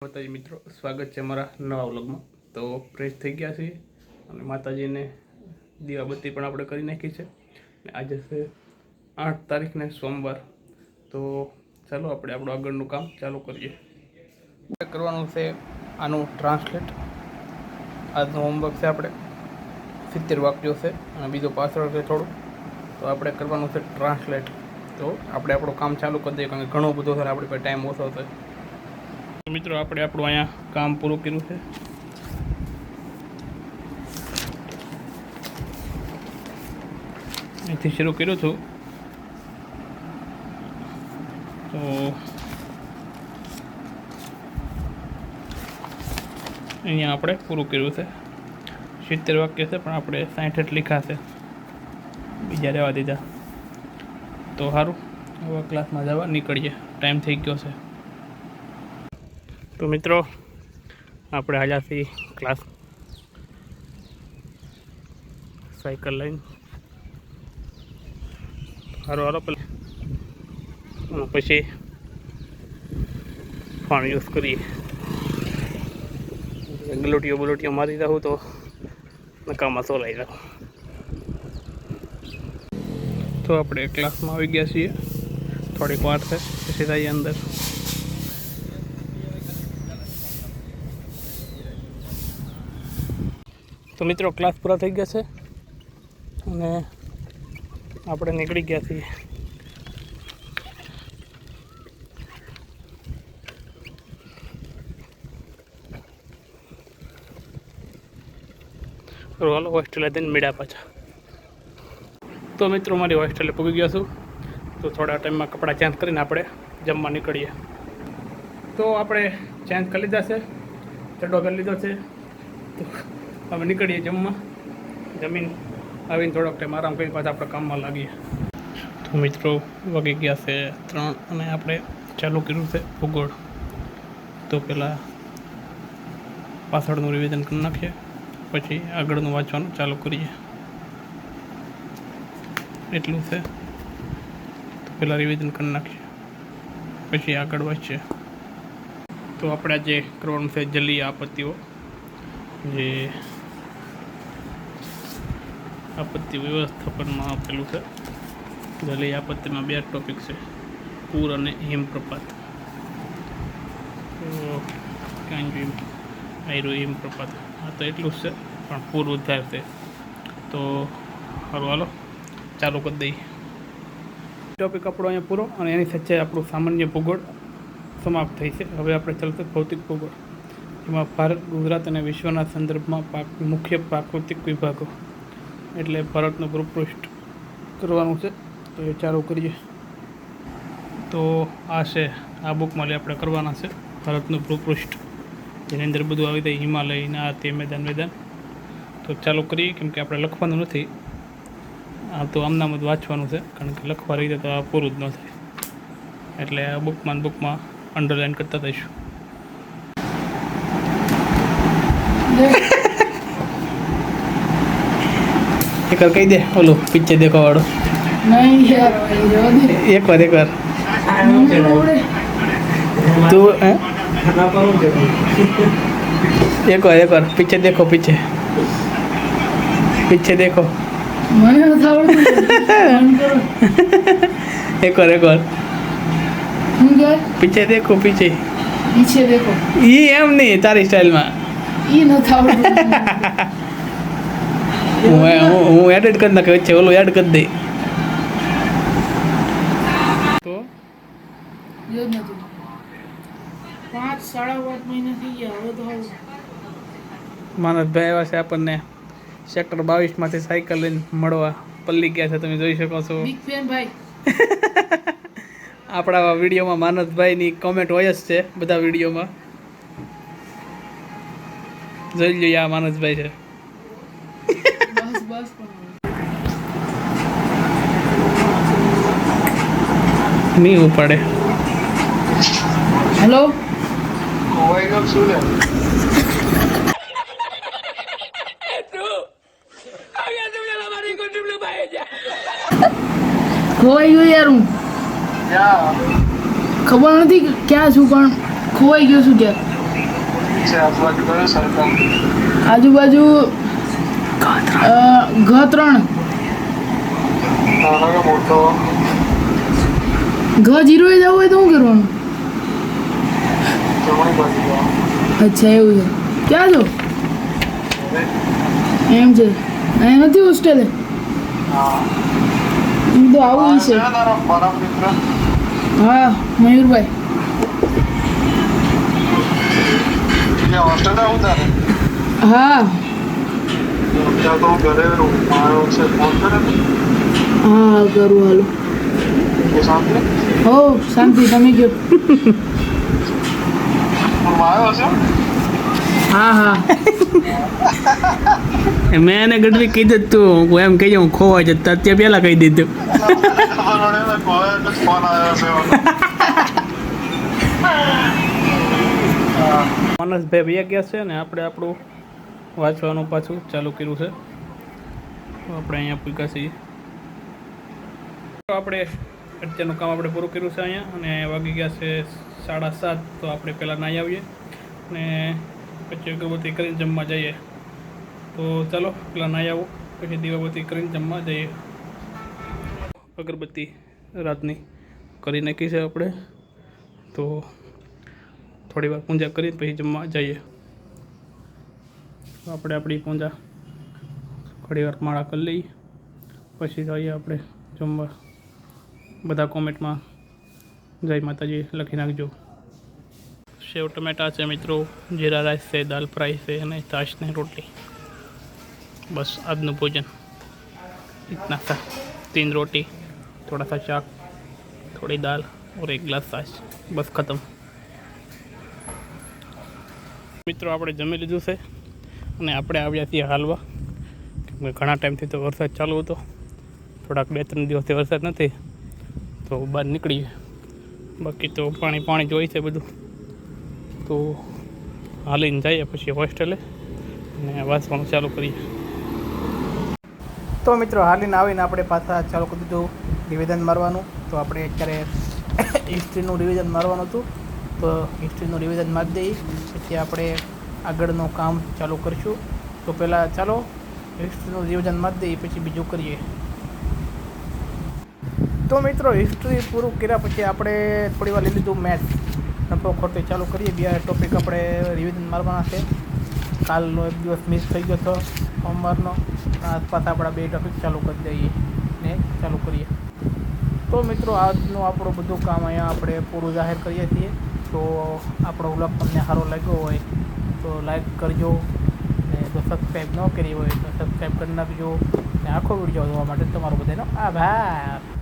માતાજી મિત્રો, સ્વાગત છે અમારા નવા વ્લોગમાં। તો ફ્રેશ થઈ ગયા છીએ અને માતાજીને દીવાબત્તી પણ આપણે કરી નાખી છે। આજે છે 8 તારીખને સોમવાર। તો ચાલો આપણે આપણું આગળનું કામ ચાલુ કરીએ। કરવાનું છે આનું ટ્રાન્સલેટ। આજનું હોમવર્ક છે આપણે 70 વાક્યો છે અને બીજો પાછળ છે થોડું, તો આપણે કરવાનું છે ટ્રાન્સલેટ। તો આપણે આપણું કામ ચાલુ કરી દઈએ, કારણ કે ઘણું બધું છે, આપણી પાસે ટાઈમ ઓછો છે। મિત્રો આપણે આપણું અહીંયા કામ પૂરું કર્યું છે। અહીંથી શરૂ કર્યું છું તો અહીંયા આપણે પૂરું કર્યું છે। 70 વાક્ય છે પણ આપણે 60 લખ્યા છે, બીજા રહેવા દીધા। તો સારું, હવે ક્લાસમાં જવા નીકળીએ, ટાઈમ થઈ ગયો છે। તો મિત્રો આપણે હાલ્યા છીએ ક્લાસ, સાયકલ લઈને। હારો પેલા પછી ફોન યુઝ કરીએ। ગલોટીઓ મારી દઉં તો નકામાં સોલાઈ જાઉં। તો આપણે ક્લાસમાં આવી ગયા છીએ, થોડીક વાર છે પછી જઈએ અંદર। તો મિત્રો ક્લાસ પૂરા થઈ ગયા છે અને આપણે નીકળી ગયા છીએ। હાલો હોસ્ટેલે જઈને મળ્યા પાછા। તો મિત્રો મારી હોસ્ટેલે પૂગી ગયો છું, તો થોડા ટાઈમમાં કપડાં ચેન્જ કરીને આપણે જમવા નીકળીએ। તો આપણે ચેન્જ કરી લીધા છે, ચડ્ડો કરી લીધો છે, તો હવે નીકળીએ જમવા। જમીન આવીને થોડોક ટાઈમ આરામ કરીને પાછા આપણે કામમાં લાગીએ। તો મિત્રો વાગી ગયા છે 3 અને આપણે ચાલુ કર્યું છે ભૂગોળ। તો પહેલાં પાછળનું રિવિઝન કરી નાખીએ, પછી આગળનું વાંચવાનું ચાલુ કરીએ। એટલું છે, તો પહેલાં રિવિઝન કરી નાખીએ, પછી આગળ વાંચીએ। તો આપણે આજે કરવાનું છે જલીય આપત્તિઓ, જે આપત્તિ વ્યવસ્થાપનમાં આપેલું છે। જલીય આપત્તિમાં 2 ટોપિક છે, પૂર અને હિમપ્રપાત। તો ક્યાં જોયું આયરું હિમપ્રપાત, હા તો એટલું જ છે, પણ પૂર વધારે છે। તો સારું હાલો ચાલુ કરી દઈએ। ટોપિક આપણો અહીંયા પૂરો અને એની સાથે આપણું સામાન્ય ભૂગોળ સમાપ્ત થઈ છે। હવે આપણે ચાલશે ભૌતિક ભૂગોળ, જેમાં ભારત, ગુજરાત અને વિશ્વના સંદર્ભમાં મુખ્ય પ્રાકૃતિક વિભાગો, એટલે ભારતનું ભૂપૃષ્ઠ કરવાનું છે। તો એ ચાલુ કરીએ। તો આ છે, આ બુકમાં આપણે કરવાના છે ભારતનું ભૂપૃષ્ઠ, જેની અંદર બધું આવી જાય, હિમાલયના આ તે મેદાન। તો ચાલુ કરીએ, કેમ કે આપણે લખવાનું નથી, આ તો આમનામ જ વાંચવાનું છે, કારણ કે લખવા રીતે તો આ પૂરું જ ન થાય, એટલે આ બુકમાં અંડરલાઈન કરતા થઈશું। એક વાર કહી દે, ઓલું પિક્ચર દેખવા વાળો। એક વાર તું એક વાર पीछे देखो, पीछे देखो। एक बार पीछे देखो, पीछे देखो। ये एम नहीं, तारी स्टाइल में હું એડિટ કરી નાખે વચ્ચે, ઓલું એડ કરી દઈ તો 5-5.5 મહિના થઈ ગયા। હવે તો માનસભાઈ આવ્યા છે આપણને સેક્ટર 22 માંથી સાયકલ લઈને મળવા, પલ્લી ગયા છે, તમે જોઈ શકો છો। બિગ ફેન ભાઈ। આપણા વિડીયોમાં માનસભાઈની કોમેન્ટ હોય જ છે, બધા વિડીયોમાં જોઈ લઈએ। આ માનસભાઈ છે। નહીં ઉપાડે। હેલો ખોવાઈ ગયો છું ને, ખોવાઈ ગયો યાર, હું ખબર નથી ક્યાં છું, પણ ખોવાઈ ગયો છું ક્યાં। છે આજુબાજુ કયો સરકામ આજુબાજુ G3 નાનો કે મોટો G0 એ જવું હોય તો શું કરવાનું? જમણી બાજુ જવાનું. અચ્છા એવું છે. ક્યાં છો? એમ છે. અહીંયા નથી હોસ્ટેલે? હા એમ તો આવું આ છે. છે તારો પરમ મિત્ર હા મયુરભાઈ. એટલે હોસ્ટેલ આવું તારે હા અત્યારે તો હું ઘરે મારો છે ફોન કરે ને હા કરું હાલો. કે શાંતિ હો શાંતિ તમે કહો. હું આવ્યો છે હા હા મેં એને ગઢવી કીધું જ તું હું એમ કહી હું ખોવા જતા ત્યાં પહેલાં કહી દીધું. ખબર પડે ને કોઈ ફોન આવ્યો છે માનસભાઈ ભૈયા ગયા છે ને આપણે આપણું વાંચવાનું પાછું ચાલુ કર્યું છે. તો આપણે અહીંયા પૂગ્યા છીએ. તો આપણે અત્યારનું કામ આપણે પૂરું કર્યું છે અહીંયા અને વાગી ગયા છે 7:30. તો આપણે પહેલાં નાહી આવીએ ને પછી અગરબત્તી કરીને જમવા જઈએ. તો ચાલો પહેલાં નાહી આવો પછી દીવાબત્તી કરીને જમવા જઈએ. અગરબત્તી રાતની કરી નાખી છે આપણે. તો થોડી વાર પૂજા કરી પછી જમવા જઈએ. તો આપણે આપણી પૂજા થોડી વાર માળા કરી લઈએ પછી જઈએ આપણે જમવા. બધા કોમેન્ટમાં જય માતાજી લખી નાખજો. સેવ ટમેટા છે મિત્રો, જીરા રાઈસ છે, દાલ ફ્રાઈ છે અને છાશ ને રોટલી. બસ આજનું ભોજન इतना सा 3 रोटी थोड़ा सा चाक थोड़ी दाल और 1 ग्लास छाछ बस खत्म. મિત્રો આપણે જમી લીધું છે અને આપણે આવ્યા છીએ હાલવા. કેમ કે ઘણા ટાઈમથી તો વરસાદ ચાલુ હતો, થોડાક 2-3 દિવસથી વરસાદ નથી તો બહાર નીકળીએ. બાકી તો પાણી જોઈએ છે બધું. તો હાલીને જઈએ પછી હોસ્ટેલે અને વાંચવાનું ચાલુ કરીએ. તો મિત્રો હાલીને આવીને આપણે પાછા ચાલુ કરી દીધું રિવિઝન મારવાનું. તો આપણે અત્યારે હિસ્ટ્રીનું રિવિઝન મારવાનું હતું તો હિસ્ટ્રીનું રિવિઝન મારી દઈએ પછી આપણે આગળનું કામ ચાલુ કરીશું. તો પહેલાં ચાલો હિસ્ટ્રીનું રિવિઝન મારી દઈએ પછી બીજું કરીએ. તો મિત્રો હિસ્ટ્રી પૂરું કર્યા પછી આપણે થોડી વાર લઈ લીધું મેથ્સ. નફો ખોટો ચાલુ કરીએ. 2 ટોપિક આપણે રિવિઝન મારવાના છે. કાલનો એક દિવસ મિસ થઈ ગયો હતો સોમવારનો. આસપાસ આપણા 2 ટોપિક ચાલુ કરી દઈએ ને ચાલુ કરીએ. તો મિત્રો આજનું આપણું બધું કામ અહીંયા આપણે પૂરું જાહેર કરીએ છીએ. તો આપણો વ્લોગ તમને સારો લાગ્યો હોય તો લાઈક કરજો ને જો સબસ્ક્રાઈબ ન કરી હોય તો સબસ્ક્રાઈબ કરી નાખજો ને આખો વિડીયો જોવા માટે તમારો બધાનો આભાર.